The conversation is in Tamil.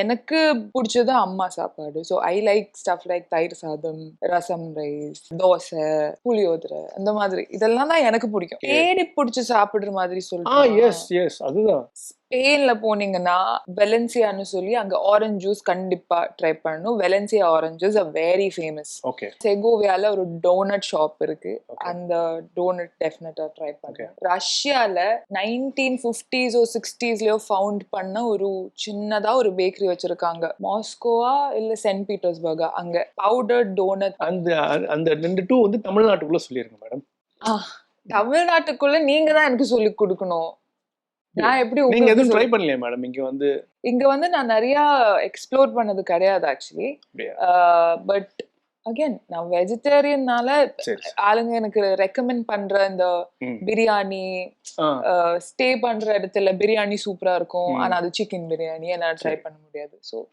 எனக்கு பிடிச்சது அம்மா சாப்பாடு. So I like stuff like தயிர் சாதம், ரசம் ரைஸ், தோசை, புளியோதரை அந்த மாதிரி. இதெல்லாம் தான் எனக்கு பிடிக்கும். தேடி பிடிச்சு சாப்பிடுற மாதிரி எஸ் அதுதான். ஸ்பெயின்ல போனீங்கன்னா வெலன்சியான்னு சொல்லி அங்க ஆரஞ்சு ஜூஸ் கண்டிப்பா ட்ரை பண்ணணும். Valencia oranges are very famous. Okay. செகோவியால ஒரு டோனட் ஷாப் இருக்கு. அந்த டோனட் டெஃபினட்டா ட்ரை பண்ணுங்க. ரஷ்யால 1950s or 60sலயோ ஃபவுண்ட் பண்ண ஒரு சின்னதா ஒரு பேக்கரி வச்சிருக்காங்க. மாஸ்கோவா இல்ல சென்ட் பீட்டர்ஸ்பர்கா, அங்க பவுடர்ட் டோனட். அந்த 2 வந்து தமிழ்நாட்டுக்குள்ள சொல்லிருங்க மேடம். தமிழ்நாட்டுக்குள்ள நீங்க தான் எனக்கு சொல்லி கொடுக்கணும். நான் எப்படி நீங்க எதுவும் ட்ரை பண்ணலையா மேடம்? இங்க வந்து நான் நிறைய எக்ஸ்ப்ளோர் பண்ணது கிடையாது ஆக்சுவலி. பட் அகைன் நான் வெஜிடேரியன்னால ஆளுங்க எனக்கு ரெக்கமெண்ட் பண்ற இந்த பிரியாணி, ஸ்டே பண்ற இடத்துல பிரியாணி சூப்பரா இருக்கும். ஆனா அது சிக்கன் பிரியாணி என்னால ட்ரை பண்ண முடியாது. ஸோ